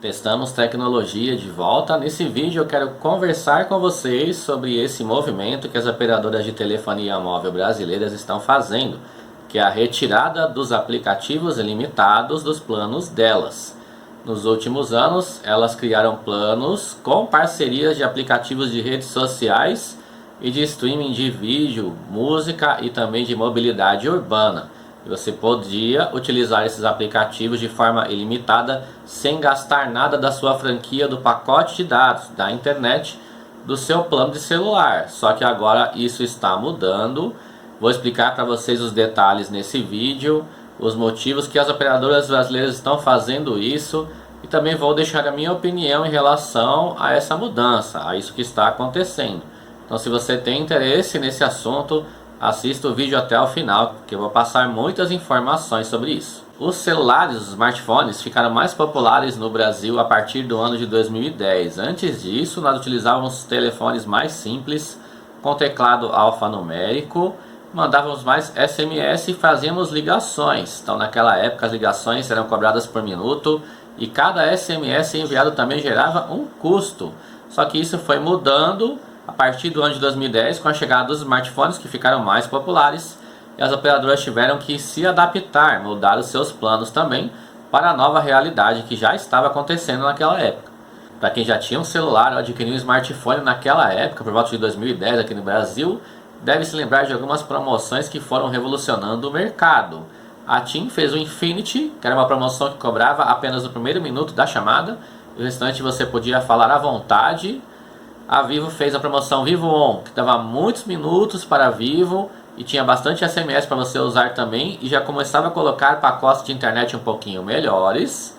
Testamos tecnologia de volta. Nesse vídeo eu quero conversar com vocês sobre esse movimento que as operadoras de telefonia móvel brasileiras estão fazendo, que é a retirada dos aplicativos ilimitados dos planos delas. Nos últimos anos, elas criaram planos com parcerias de aplicativos de redes sociais e de streaming de vídeo, música e também de mobilidade urbana. Você podia utilizar esses aplicativos de forma ilimitada, sem gastar nada da sua franquia do pacote de dados, da internet, do seu plano de celular. Só que agora isso está mudando. Vou explicar para vocês os detalhes nesse vídeo, os motivos que as operadoras brasileiras estão fazendo isso, e também vou deixar a minha opinião em relação a essa mudança, a isso que está acontecendo. Então, se você tem interesse nesse assunto, assista o vídeo até o final, que eu vou passar muitas informações sobre isso. Os celulares, os smartphones, ficaram mais populares no Brasil a partir do ano de 2010. Antes disso, nós utilizávamos telefones mais simples, com teclado alfanumérico, mandávamos mais SMS e fazíamos ligações. Então, naquela época, as ligações eram cobradas por minuto e cada SMS enviado também gerava um custo. Só que isso foi mudando a partir do ano de 2010, com a chegada dos smartphones, que ficaram mais populares, e as operadoras tiveram que se adaptar, mudar os seus planos também para a nova realidade que já estava acontecendo naquela época. Para quem já tinha um celular ou adquiriu um smartphone naquela época, por volta de 2010 aqui no Brasil, deve se lembrar de algumas promoções que foram revolucionando o mercado. A TIM fez o Infinity, que era uma promoção que cobrava apenas o primeiro minuto da chamada, e o restante você podia falar à vontade. A Vivo fez a promoção Vivo On, que dava muitos minutos para Vivo e tinha bastante SMS para você usar também, e já começava a colocar pacotes de internet um pouquinho melhores.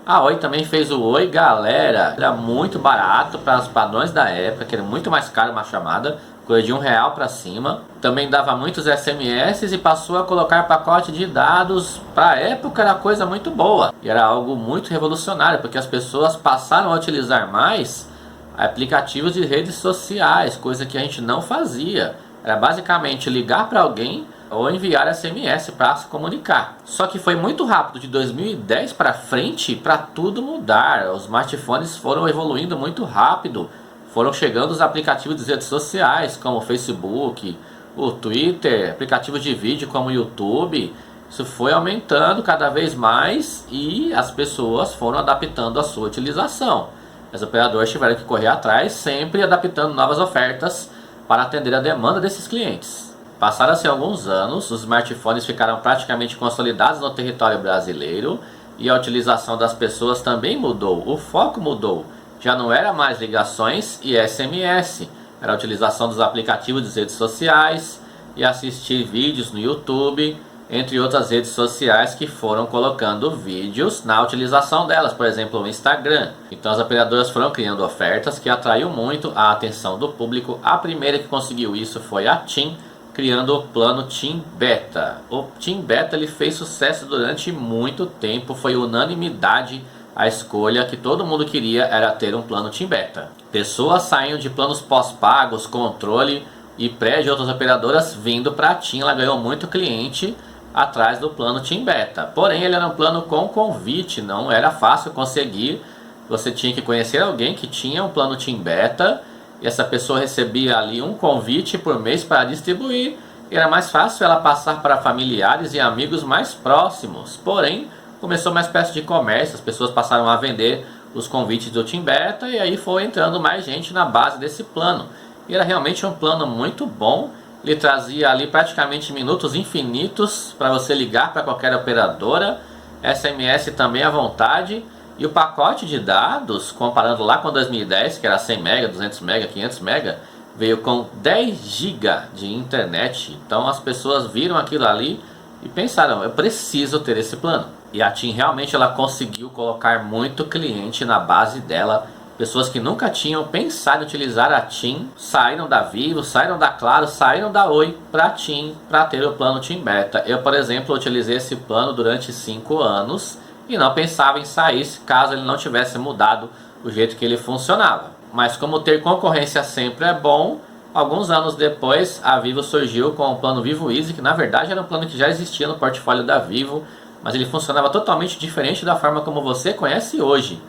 A Oi também fez o Oi Galera, era muito barato para os padrões da época, que era muito mais caro uma chamada, coisa de R$1 para cima. Também dava muitos SMS e passou a colocar pacote de dados. Para a época era coisa muito boa, e era algo muito revolucionário, porque as pessoas passaram a utilizar mais aplicativos de redes sociais, coisa que a gente não fazia. Era basicamente ligar para alguém ou enviar SMS para se comunicar. Só que foi muito rápido, de 2010 para frente, para tudo mudar. Os smartphones foram evoluindo muito rápido, foram chegando os aplicativos de redes sociais, como o Facebook, o Twitter, aplicativos de vídeo como o YouTube. Isso foi aumentando cada vez mais e as pessoas foram adaptando a sua utilização. As operadoras tiveram que correr atrás, sempre adaptando novas ofertas para atender a demanda desses clientes. Passaram-se alguns anos, os smartphones ficaram praticamente consolidados no território brasileiro e a utilização das pessoas também mudou, o foco mudou. Já não era mais ligações e SMS, era a utilização dos aplicativos de redes sociais e assistir vídeos no YouTube, entre outras redes sociais que foram colocando vídeos na utilização delas, por exemplo, o Instagram. Então as operadoras foram criando ofertas que atraiu muito a atenção do público. A primeira que conseguiu isso foi a TIM, criando o plano TIM Beta. O TIM Beta ele fez sucesso durante muito tempo, foi unanimidade a escolha que todo mundo queria era ter um plano TIM Beta. Pessoas saíam de planos pós-pagos, controle e pré de outras operadoras vindo para a TIM. Ela ganhou muito cliente atrás do plano TIM Beta. Porém, ele era um plano com convite, não era fácil conseguir. Você tinha que conhecer alguém que tinha um plano TIM Beta e essa pessoa recebia ali um convite por mês para distribuir. E era mais fácil ela passar para familiares e amigos mais próximos. Porém, começou uma espécie de comércio, as pessoas passaram a vender os convites do TIM Beta e aí foi entrando mais gente na base desse plano. E era realmente um plano muito bom. Ele trazia ali praticamente minutos infinitos para você ligar para qualquer operadora, SMS também à vontade, e o pacote de dados, comparando lá com 2010, que era 100 MB, 200 MB, 500 MB, veio com 10 GB de internet. Então as pessoas viram aquilo ali e pensaram, eu preciso ter esse plano. E a TIM realmente ela conseguiu colocar muito cliente na base dela. Pessoas que nunca tinham pensado em utilizar a TIM saíram da Vivo, saíram da Claro, saíram da Oi para a TIM para ter o plano TIM Beta. Eu, por exemplo, utilizei esse plano durante 5 anos e não pensava em sair caso ele não tivesse mudado o jeito que ele funcionava. Mas como ter concorrência sempre é bom, alguns anos depois a Vivo surgiu com o plano Vivo Easy, que na verdade era um plano que já existia no portfólio da Vivo, mas ele funcionava totalmente diferente da forma como você conhece hoje.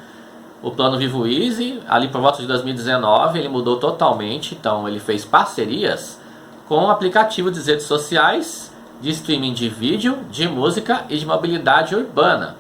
o plano Vivo Easy, ali por volta de 2019, ele mudou totalmente. Então ele fez parcerias com aplicativos de redes sociais, de streaming de vídeo, de música e de mobilidade urbana.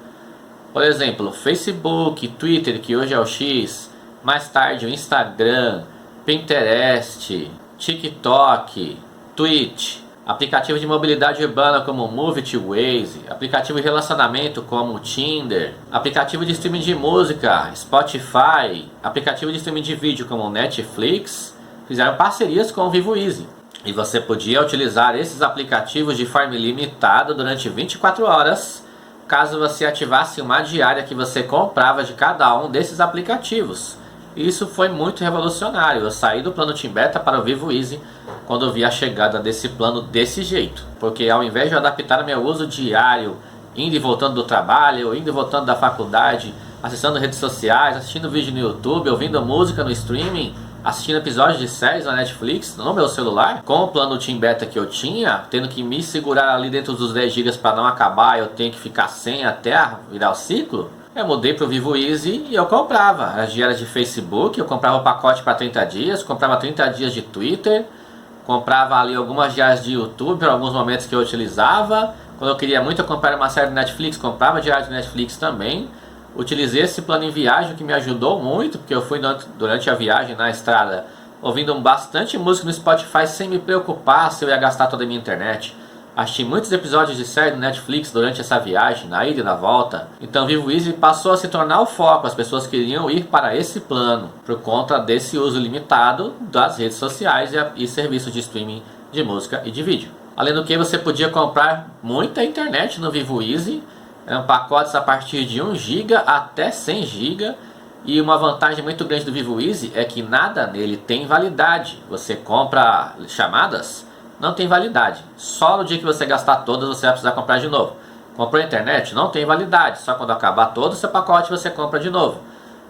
Por exemplo, Facebook, Twitter, que hoje é o X, mais tarde o Instagram, Pinterest, TikTok, Twitch, aplicativo de mobilidade urbana como Move, Waze, aplicativo de relacionamento como Tinder, aplicativo de streaming de música, Spotify, aplicativo de streaming de vídeo como Netflix, fizeram parcerias com o Vivo Easy. E você podia utilizar esses aplicativos de forma ilimitada durante 24 horas, caso você ativasse uma diária que você comprava de cada um desses aplicativos. Isso foi muito revolucionário. Eu saí do plano Team Beta para o Vivo Easy quando eu vi a chegada desse plano desse jeito. Porque ao invés de eu adaptar o meu uso diário, indo e voltando do trabalho, indo e voltando da faculdade, acessando redes sociais, assistindo vídeo no YouTube, ouvindo música no streaming, assistindo episódios de séries na Netflix, no meu celular, com o plano Team Beta que eu tinha, tendo que me segurar ali dentro dos 10 GB para não acabar, eu tenho que ficar sem até virar o ciclo. Eu mudei para o Vivo Easy e eu comprava as diárias de Facebook, eu comprava o pacote para 30 dias, comprava 30 dias de Twitter, comprava ali algumas diárias de YouTube para alguns momentos que eu utilizava. Quando eu queria muito, eu comprava uma série de Netflix, comprava diária de Netflix também. Utilizei esse plano em viagem que me ajudou muito, porque eu fui durante a viagem na estrada ouvindo bastante música no Spotify sem me preocupar se eu ia gastar toda a minha internet. Assisti muitos episódios de série do Netflix durante essa viagem, na ida e na volta. Então o Vivo Easy passou a se tornar o foco. As pessoas queriam ir para esse plano por conta desse uso limitado das redes sociais e serviços de streaming de música e de vídeo. Além do que, você podia comprar muita internet no Vivo Easy. Eram pacotes a partir de 1 GB até 100 GB. E uma vantagem muito grande do Vivo Easy é que nada nele tem validade. Você compra chamadas, não tem validade. Só no dia que você gastar todas você vai precisar comprar de novo. Comprou a internet, não tem validade. Só quando acabar todo o seu pacote você compra de novo.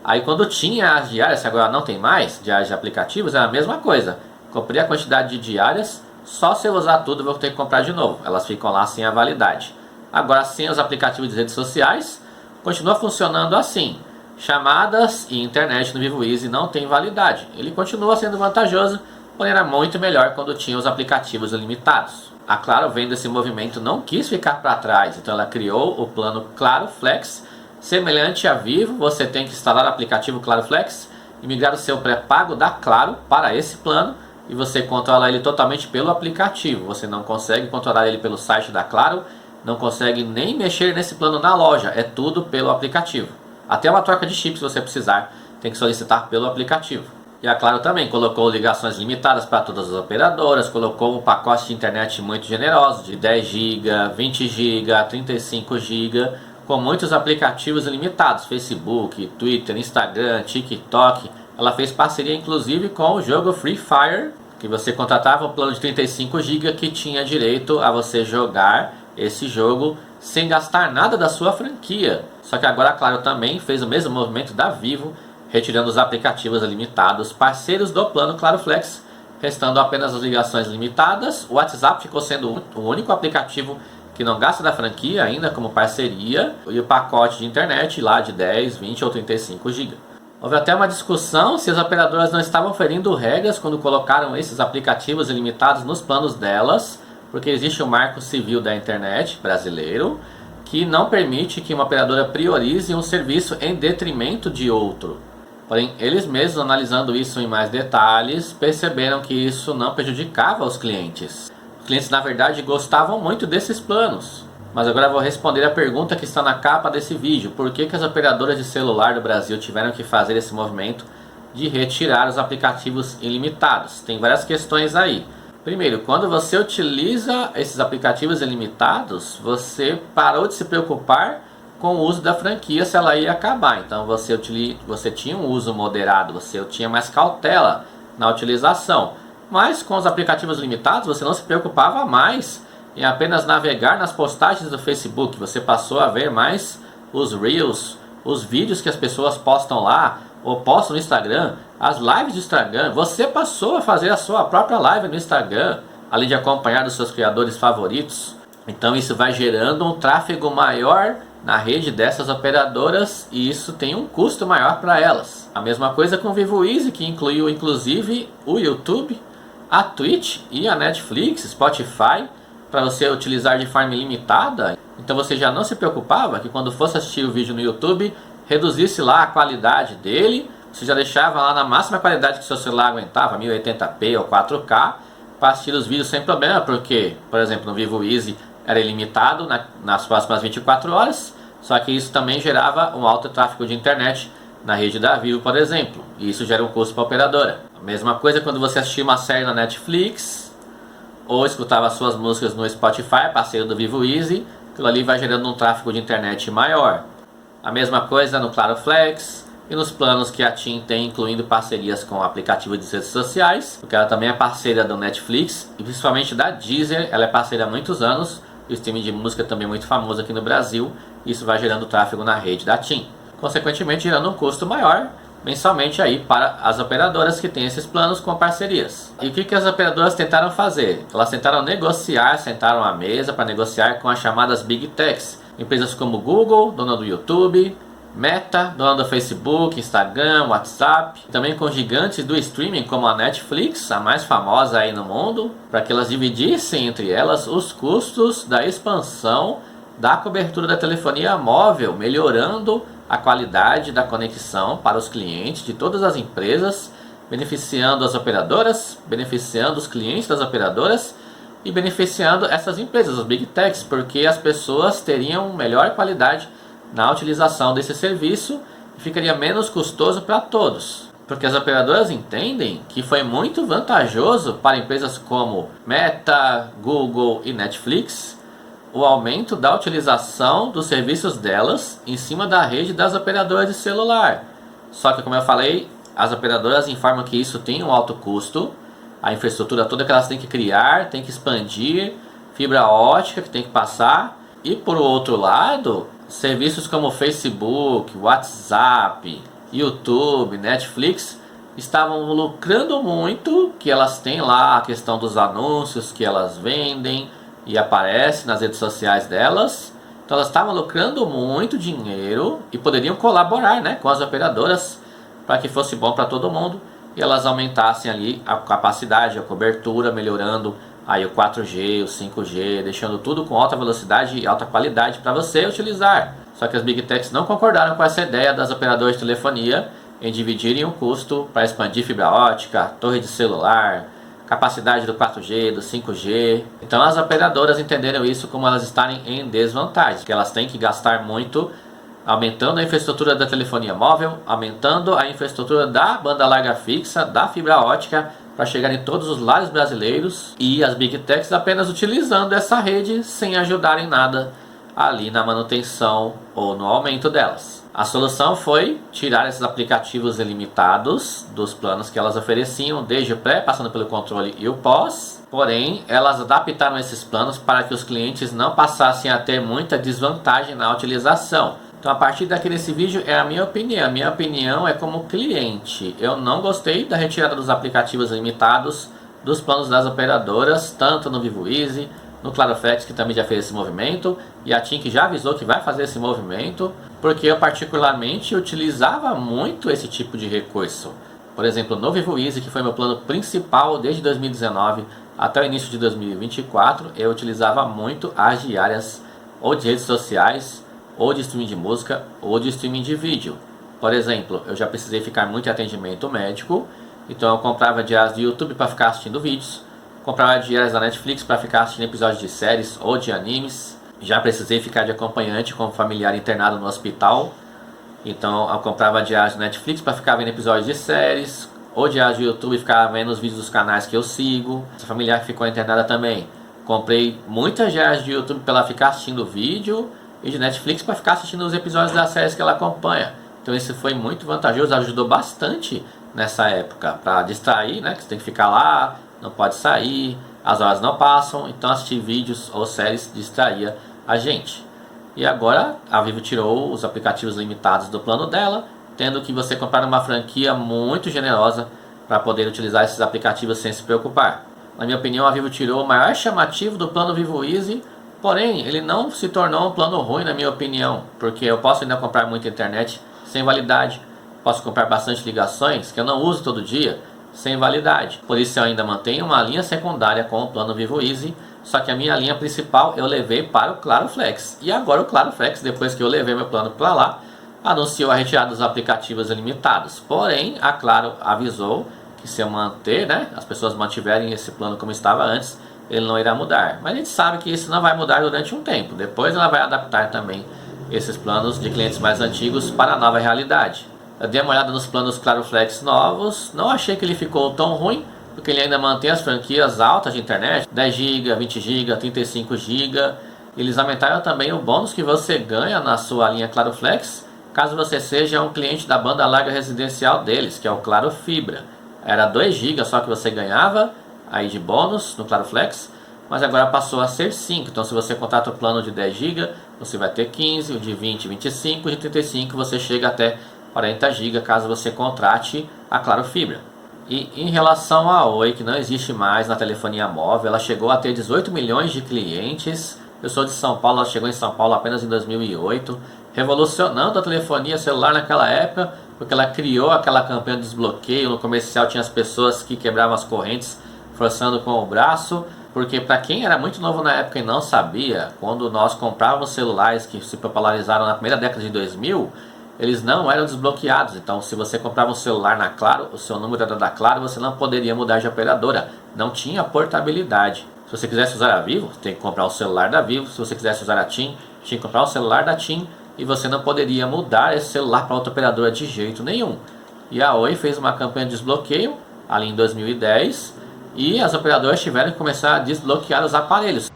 Aí quando tinha as diárias, que agora não tem mais, diárias de aplicativos, é a mesma coisa. Comprei a quantidade de diárias, só se eu usar tudo eu vou ter que comprar de novo. Elas ficam lá sem a validade. Agora, sem os aplicativos de redes sociais, continua funcionando assim. Chamadas e internet no Vivo Easy não tem validade. Ele continua sendo vantajoso, porém era muito melhor quando tinha os aplicativos ilimitados. A Claro, vendo esse movimento, não quis ficar para trás, então ela criou o plano Claro Flex. Semelhante a Vivo, você tem que instalar o aplicativo Claro Flex e migrar o seu pré-pago da Claro para esse plano, e você controla ele totalmente pelo aplicativo. Você não consegue controlar ele pelo site da Claro, não consegue nem mexer nesse plano na loja, é tudo pelo aplicativo. Até uma troca de chip, se você precisar, tem que solicitar pelo aplicativo. E a Claro também colocou ligações limitadas para todas as operadoras, colocou um pacote de internet muito generoso, de 10 GB, 20 GB, 35 GB, com muitos aplicativos ilimitados, Facebook, Twitter, Instagram, TikTok. Ela fez parceria inclusive com o jogo Free Fire, que você contratava um plano de 35 GB que tinha direito a você jogar esse jogo sem gastar nada da sua franquia. Só que agora a Claro também fez o mesmo movimento da Vivo, retirando os aplicativos ilimitados, parceiros do plano Claro Flex, restando apenas as ligações limitadas. O WhatsApp ficou sendo o único aplicativo que não gasta da franquia ainda como parceria, e o pacote de internet lá de 10, 20 ou 35 GB. Houve até uma discussão se as operadoras não estavam ferindo regras quando colocaram esses aplicativos ilimitados nos planos delas, porque existe o Marco Civil da Internet brasileiro, que não permite que uma operadora priorize um serviço em detrimento de outro. Porém, eles mesmos, analisando isso em mais detalhes, perceberam que isso não prejudicava os clientes. Os clientes, na verdade, gostavam muito desses planos. Mas agora eu vou responder a pergunta que está na capa desse vídeo. Por que as operadoras de celular do Brasil tiveram que fazer esse movimento de retirar os aplicativos ilimitados? Tem várias questões aí. Primeiro, quando você utiliza esses aplicativos ilimitados, você parou de se preocupar com o uso da franquia, se ela ia acabar. Então você tinha um uso moderado, você tinha mais cautela na utilização. Mas com os aplicativos limitados, você não se preocupava mais em apenas navegar nas postagens do Facebook. Você passou a ver mais os Reels, os vídeos que as pessoas postam lá, ou postam no Instagram, as lives do Instagram. Você passou a fazer a sua própria live no Instagram, além de acompanhar os seus criadores favoritos. Então isso vai gerando um tráfego maior na rede dessas operadoras e isso tem um custo maior para elas. A mesma coisa com o Vivo Easy, que incluiu inclusive o YouTube, a Twitch e a Netflix, Spotify, para você utilizar de forma ilimitada. Então você já não se preocupava que quando fosse assistir o vídeo no YouTube, reduzisse lá a qualidade dele, você já deixava lá na máxima qualidade que seu celular aguentava, 1080p ou 4K, para assistir os vídeos sem problema, porque, por exemplo, no Vivo Easy era ilimitado nas próximas 24 horas, só que isso também gerava um alto tráfego de internet na rede da Vivo, por exemplo, e isso gera um custo para a operadora. A mesma coisa quando você assistia uma série na Netflix, ou escutava suas músicas no Spotify, parceiro do Vivo Easy, aquilo ali vai gerando um tráfego de internet maior. A mesma coisa no Claro Flex e nos planos que a TIM tem, incluindo parcerias com aplicativos de redes sociais, porque ela também é parceira do Netflix e principalmente da Deezer. Ela é parceira há muitos anos, e o streaming de música também é muito famoso aqui no Brasil, e isso vai gerando tráfego na rede da TIM, consequentemente gerando um custo maior mensalmente aí para as operadoras que têm esses planos com parcerias. E o que as operadoras tentaram fazer? Elas tentaram negociar, sentaram à mesa para negociar com as chamadas Big Techs, empresas como Google, dona do YouTube, Meta, dona do Facebook, Instagram, WhatsApp, também com gigantes do streaming como a Netflix, a mais famosa aí no mundo, para que elas dividissem entre elas os custos da expansão da cobertura da telefonia móvel, melhorando a qualidade da conexão para os clientes de todas as empresas, beneficiando as operadoras, beneficiando os clientes das operadoras e beneficiando essas empresas, os Big Techs, porque as pessoas teriam melhor qualidade na utilização desse serviço e ficaria menos custoso para todos. Porque as operadoras entendem que foi muito vantajoso para empresas como Meta, Google e Netflix o aumento da utilização dos serviços delas em cima da rede das operadoras de celular. Só que, como eu falei, as operadoras informam que isso tem um alto custo, a infraestrutura toda que elas têm que criar, tem que expandir, fibra ótica que tem que passar, e por outro lado, serviços como Facebook, WhatsApp, YouTube, Netflix estavam lucrando muito, que elas têm lá a questão dos anúncios que elas vendem e aparece nas redes sociais delas. Então elas estavam lucrando muito dinheiro e poderiam colaborar, né, com as operadoras para que fosse bom para todo mundo e elas aumentassem ali a capacidade, a cobertura, melhorando aí o 4G, o 5G, deixando tudo com alta velocidade e alta qualidade para você utilizar. Só que as Big Techs não concordaram com essa ideia das operadoras de telefonia em dividirem o custo para expandir fibra ótica, torre de celular, capacidade do 4G, do 5G. Então as operadoras entenderam isso como elas estarem em desvantagem, que elas têm que gastar muito aumentando a infraestrutura da telefonia móvel, aumentando a infraestrutura da banda larga fixa, da fibra ótica, para chegar em todos os lares brasileiros, e as Big Techs apenas utilizando essa rede sem ajudar em nada ali na manutenção ou no aumento delas. A solução foi tirar esses aplicativos ilimitados dos planos que elas ofereciam, desde o pré, passando pelo controle e o pós. Porém, elas adaptaram esses planos para que os clientes não passassem a ter muita desvantagem na utilização. Então, a partir daqui desse vídeo é a minha opinião. A minha opinião é como cliente. Eu não gostei da retirada dos aplicativos limitados dos planos das operadoras, tanto no Vivo Easy, no Claro Flex, que também já fez esse movimento, e a TIM que já avisou que vai fazer esse movimento, porque eu particularmente utilizava muito esse tipo de recurso. Por exemplo, no Vivo Easy, que foi meu plano principal desde 2019 até o início de 2024, eu utilizava muito as diárias ou de redes sociais, ou de streaming de música, ou de streaming de vídeo. Por exemplo, eu já precisei ficar muito em atendimento médico, então eu comprava diárias do YouTube para ficar assistindo vídeos, comprava diárias da Netflix para ficar assistindo episódios de séries ou de animes. Já precisei ficar de acompanhante como familiar internado no hospital, então eu comprava diárias da Netflix para ficar vendo episódios de séries, ou diárias do YouTube e ficar vendo os vídeos dos canais que eu sigo. Essa familiar que ficou internada também, comprei muitas diárias de YouTube para ela ficar assistindo vídeo, e de Netflix para ficar assistindo os episódios das séries que ela acompanha. Então isso foi muito vantajoso, ajudou bastante nessa época, para distrair, né, que você tem que ficar lá, não pode sair, as horas não passam, então assistir vídeos ou séries distraía a gente. E agora a Vivo tirou os aplicativos limitados do plano dela, tendo que você comprar uma franquia muito generosa para poder utilizar esses aplicativos sem se preocupar. Na minha opinião, a Vivo tirou o maior chamativo do plano Vivo Easy Porém, ele não se tornou um plano ruim na minha opinião, porque eu posso ainda comprar muita internet sem validade, posso comprar bastante ligações que eu não uso todo dia sem validade. Por isso eu ainda mantenho uma linha secundária com o plano Vivo Easy, só que a minha linha principal eu levei para o Claro Flex. E agora o Claro Flex, depois que eu levei meu plano para lá, anunciou a retirada dos aplicativos ilimitados. Porém, a Claro avisou que se eu manter, né, as pessoas mantiverem esse plano como estava antes, ele não irá mudar. Mas a gente sabe que isso não vai mudar durante um tempo. Depois ela vai adaptar também esses planos de clientes mais antigos para a nova realidade. Eu dei uma olhada nos planos Claro Flex novos, não achei que ele ficou tão ruim, porque ele ainda mantém as franquias altas de internet, 10 GB, 20 GB, 35 GB. Eles aumentaram também o bônus que você ganha na sua linha Claro Flex, caso você seja um cliente da banda larga residencial deles, que é o Claro Fibra. Era 2 GB só que você ganhava aí de bônus no Claro Flex, mas agora passou a ser 5. Então se você contrata o plano de 10 GB, você vai ter 15, o de 20, 25, o de 35 você chega até 40 GB caso você contrate a Claro Fibra. E em relação à Oi, que não existe mais na telefonia móvel, ela chegou a ter 18 milhões de clientes. Eu sou de São Paulo, ela chegou em São Paulo apenas em 2008, revolucionando a telefonia celular naquela época, porque ela criou aquela campanha de desbloqueio. No comercial tinha as pessoas que quebravam as correntes forçando com o braço, porque para quem era muito novo na época e não sabia, quando nós comprávamos celulares que se popularizaram na primeira década de 2000, eles não eram desbloqueados. Então se você comprava um celular na Claro, o seu número era da Claro, você não poderia mudar de operadora, não tinha portabilidade. Se você quisesse usar a Vivo, tem que comprar o celular da Vivo. Se você quisesse usar a TIM, tinha que comprar o celular da TIM, e você não poderia mudar esse celular para outra operadora de jeito nenhum. E a Oi fez uma campanha de desbloqueio ali em 2010, e as operadoras tiveram que começar a desbloquear os aparelhos.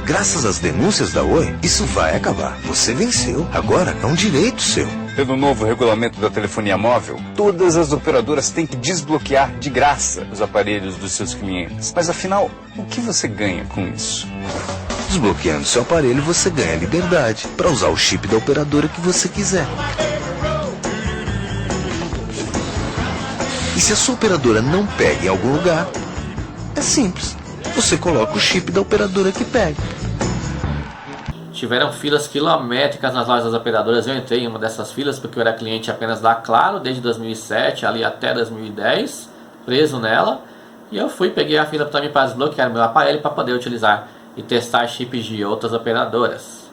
Graças às denúncias da Oi, isso vai acabar. Você venceu. Agora é um direito seu. Pelo novo regulamento da telefonia móvel, todas as operadoras têm que desbloquear de graça os aparelhos dos seus clientes. Mas afinal, o que você ganha com isso? Desbloqueando seu aparelho, você ganha liberdade para usar o chip da operadora que você quiser. E se a sua operadora não pega em algum lugar, é simples. Você coloca o chip da operadora que pega. Tiveram filas quilométricas nas lojas das operadoras. Eu entrei em uma dessas filas porque eu era cliente apenas da Claro desde 2007 ali até 2010, preso nela. E eu peguei a fila também para desbloquear meu aparelho para poder utilizar e testar chips de outras operadoras.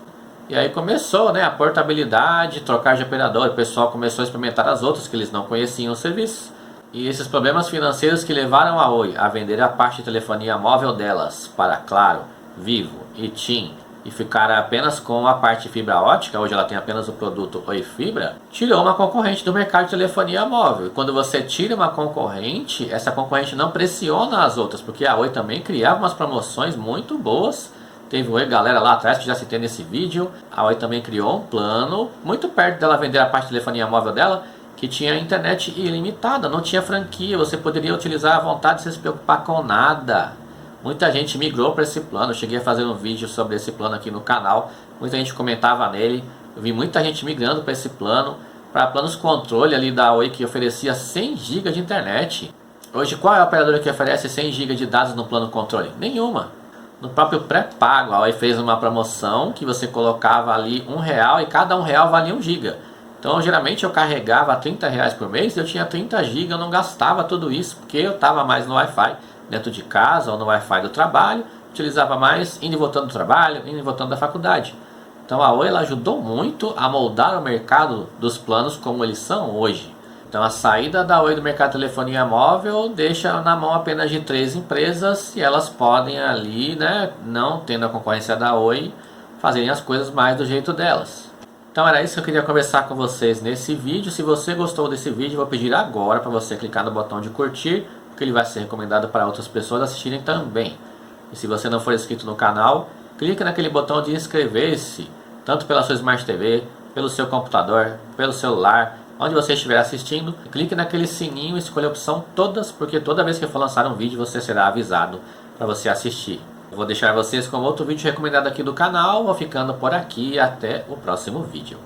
E aí começou, né, a portabilidade, trocar de operador. O pessoal começou a experimentar as outras que eles não conheciam o serviço. E esses problemas financeiros que levaram a Oi a vender a parte de telefonia móvel delas para Claro, Vivo e TIM, e ficar apenas com a parte fibra ótica, hoje ela tem apenas o produto Oi Fibra, tirou uma concorrente do mercado de telefonia móvel. E quando você tira uma concorrente, essa concorrente não pressiona as outras, porque a Oi também criava umas promoções muito boas. Teve o Oi Galera lá atrás, que já citei nesse vídeo. A Oi também criou um plano, muito perto dela vender a parte de telefonia móvel dela, que tinha internet ilimitada, não tinha franquia, você poderia utilizar à vontade sem se preocupar com nada. Muita gente migrou para esse plano. Eu cheguei a fazer um vídeo sobre esse plano aqui no canal, muita gente comentava nele. Eu vi muita gente migrando para esse plano, para planos controle ali da Oi, que oferecia 100 GB de internet. Hoje qual é a operadora que oferece 100 GB de dados no plano controle? Nenhuma. No próprio pré-pago, a Oi fez uma promoção que você colocava ali R$1 e cada R$1 valia 1 GB. Então geralmente eu carregava R$30 por mês e eu tinha 30 GB, eu não gastava tudo isso, porque eu estava mais no Wi-Fi dentro de casa ou no Wi-Fi do trabalho, utilizava mais indo e voltando do trabalho, indo e voltando da faculdade. Então a Oi ela ajudou muito a moldar o mercado dos planos como eles são hoje. Então a saída da Oi do mercado de telefonia móvel deixa na mão apenas de 3 empresas, e elas podem ali, né, não tendo a concorrência da Oi, fazerem as coisas mais do jeito delas. Então era isso que eu queria conversar com vocês nesse vídeo. Se você gostou desse vídeo, eu vou pedir agora para você clicar no botão de curtir, porque ele vai ser recomendado para outras pessoas assistirem também. E se você não for inscrito no canal, clique naquele botão de inscrever-se, tanto pela sua Smart TV, pelo seu computador, pelo celular, onde você estiver assistindo. Clique naquele sininho e escolha a opção todas, porque toda vez que eu for lançar um vídeo você será avisado para você assistir. Eu vou deixar vocês com outro vídeo recomendado aqui do canal. Vou ficando por aqui e até o próximo vídeo.